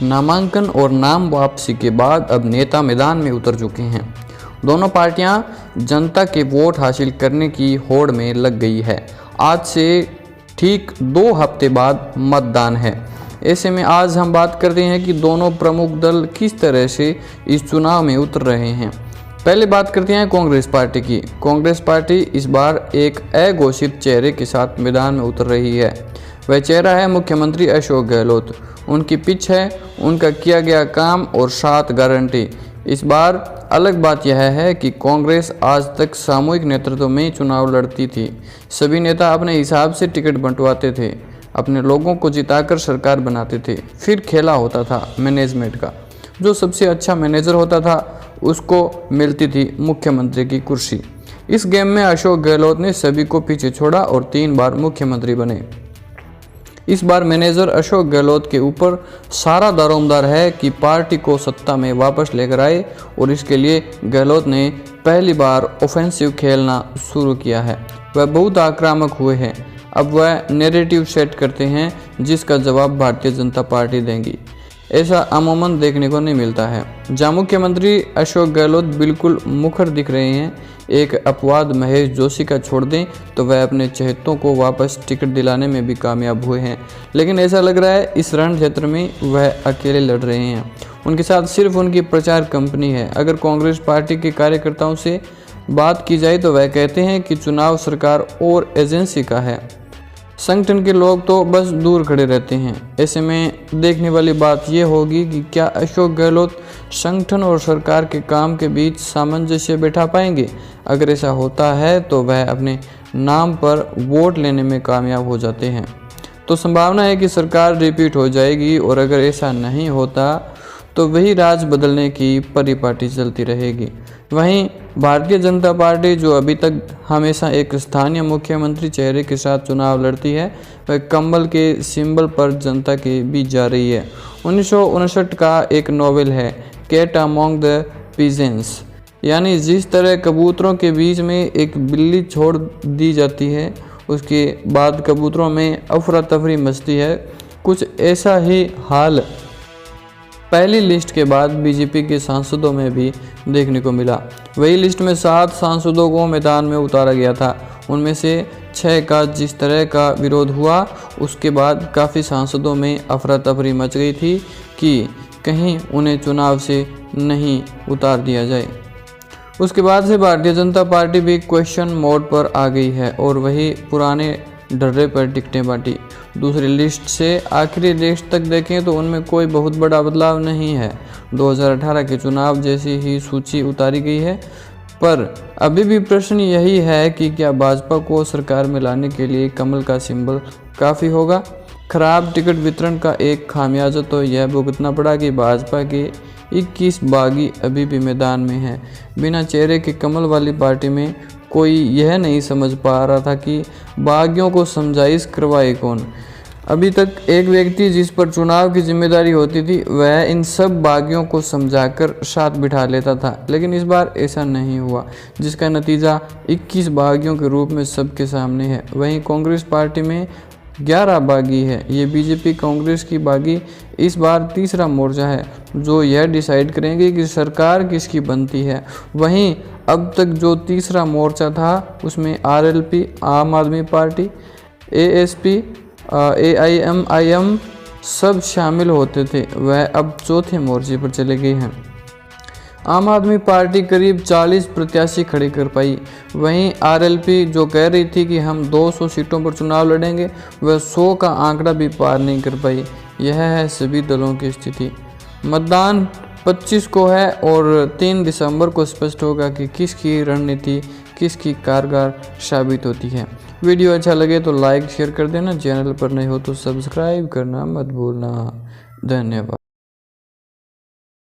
नामांकन और नाम वापसी के बाद अब नेता मैदान में उतर चुके हैं। दोनों पार्टियां जनता के वोट हासिल करने की होड़ में लग गई है। आज से ठीक 2 हफ्ते बाद मतदान है। ऐसे में आज हम बात करते हैं कि दोनों प्रमुख दल किस तरह से इस चुनाव में उतर रहे हैं। पहले बात करते हैं कांग्रेस पार्टी की। कांग्रेस पार्टी इस बार एक अघोषित चेहरे के साथ मैदान में उतर रही है। वह चेहरा है मुख्यमंत्री अशोक गहलोत। उनकी पिच है उनका किया गया काम और 7 गारंटी। इस बार अलग बात यह है कि कांग्रेस आज तक सामूहिक नेतृत्व में चुनाव लड़ती थी। सभी नेता अपने हिसाब से टिकट बंटवाते थे, अपने लोगों को जिताकर सरकार बनाते थे। फिर खेला होता था मैनेजमेंट का। जो सबसे अच्छा मैनेजर होता था उसको मिलती थी मुख्यमंत्री की कुर्सी। इस गेम में अशोक गहलोत ने सभी को पीछे छोड़ा और 3 बार मुख्यमंत्री बने। इस बार मैनेजर अशोक गहलोत के ऊपर सारा दारोमदार है कि पार्टी को सत्ता में वापस लेकर आए, और इसके लिए गहलोत ने पहली बार ऑफेंसिव खेलना शुरू किया है। वह बहुत आक्रामक हुए हैं। अब वह नैरेटिव सेट करते हैं जिसका जवाब भारतीय जनता पार्टी देंगी। ऐसा अमूमन देखने को नहीं मिलता है। जहाँ मुख्यमंत्री अशोक गहलोत बिल्कुल मुखर दिख रहे हैं, एक अपवाद महेश जोशी का छोड़ दें तो वह अपने चहेतों को वापस टिकट दिलाने में भी कामयाब हुए हैं। लेकिन ऐसा लग रहा है इस रण क्षेत्र में वह अकेले लड़ रहे हैं। उनके साथ सिर्फ उनकी प्रचार कंपनी है। अगर कांग्रेस पार्टी के कार्यकर्ताओं से बात की जाए तो वह कहते हैं कि चुनाव सरकार और एजेंसी का है, संगठन के लोग तो बस दूर खड़े रहते हैं। ऐसे में देखने वाली बात यह होगी कि क्या अशोक गहलोत संगठन और सरकार के काम के बीच सामंजस्य बैठा पाएंगे। अगर ऐसा होता है तो वह अपने नाम पर वोट लेने में कामयाब हो जाते हैं, तो संभावना है कि सरकार रिपीट हो जाएगी। और अगर ऐसा नहीं होता तो वही राज बदलने की परिपाटी चलती रहेगी। वहीं भारतीय जनता पार्टी, जो अभी तक हमेशा एक स्थानीय मुख्यमंत्री चेहरे के साथ चुनाव लड़ती है, वह कमल के सिंबल पर जनता के बीच जा रही है। 1959 का एक नॉवेल है कैट अमॉन्ग द पिजेंस, यानी जिस तरह कबूतरों के बीच में एक बिल्ली छोड़ दी जाती है, उसके बाद कबूतरों में अफरा तफरी मचती है। कुछ ऐसा ही हाल पहली लिस्ट के बाद बीजेपी के सांसदों में भी देखने को मिला। वही लिस्ट में 7 सांसदों को मैदान में उतारा गया था। उनमें से 6 का जिस तरह का विरोध हुआ, उसके बाद काफ़ी सांसदों में अफरा तफरी मच गई थी कि कहीं उन्हें चुनाव से नहीं उतार दिया जाए। उसके बाद से भारतीय जनता पार्टी भी क्वेश्चन मोड पर आ गई है और वही पुराने डर्रे पर टिकटें बांटी। दूसरी लिस्ट से आखिरी लिस्ट तक देखें तो उनमें कोई बहुत बड़ा बदलाव नहीं है। 2018 के चुनाव जैसी ही सूची उतारी गई है। पर अभी भी प्रश्न यही है कि क्या भाजपा को सरकार में लाने के लिए कमल का सिंबल काफ़ी होगा। खराब टिकट वितरण का एक खामियाजा तो यह भुगतना पड़ा कि भाजपा के 21 बागी अभी भी मैदान में हैं। बिना चेहरे के कमल वाली पार्टी में कोई यह नहीं समझ पा रहा था कि बागियों को समझाइश करवाए कौन। अभी तक एक व्यक्ति जिस पर चुनाव की जिम्मेदारी होती थी, वह इन सब बागियों को समझाकर साथ बिठा लेता था। लेकिन इस बार ऐसा नहीं हुआ, जिसका नतीजा 21 बागियों के रूप में सबके सामने है। वहीं कांग्रेस पार्टी में 11 बागी है। ये बीजेपी कांग्रेस की बागी इस बार तीसरा मोर्चा है जो यह डिसाइड करेंगे कि सरकार किसकी बनती है। वहीं अब तक जो तीसरा मोर्चा था उसमें आरएलपी, आम आदमी पार्टी, एएसपी, एआईएमआईएम सब शामिल होते थे, वह अब चौथे मोर्चे पर चले गए हैं। आम आदमी पार्टी करीब 40 प्रत्याशी खड़े कर पाई। वहीं आरएलपी जो कह रही थी कि हम 200 सीटों पर चुनाव लड़ेंगे, वह 100 का आंकड़ा भी पार नहीं कर पाई। यह है सभी दलों की स्थिति। मतदान 25 को है और 3 दिसंबर को स्पष्ट होगा कि किसकी रणनीति किसकी कारगर साबित होती है। वीडियो अच्छा लगे तो लाइक शेयर कर देना। चैनल पर नए हो तो सब्सक्राइब करना मत भूलना। धन्यवाद।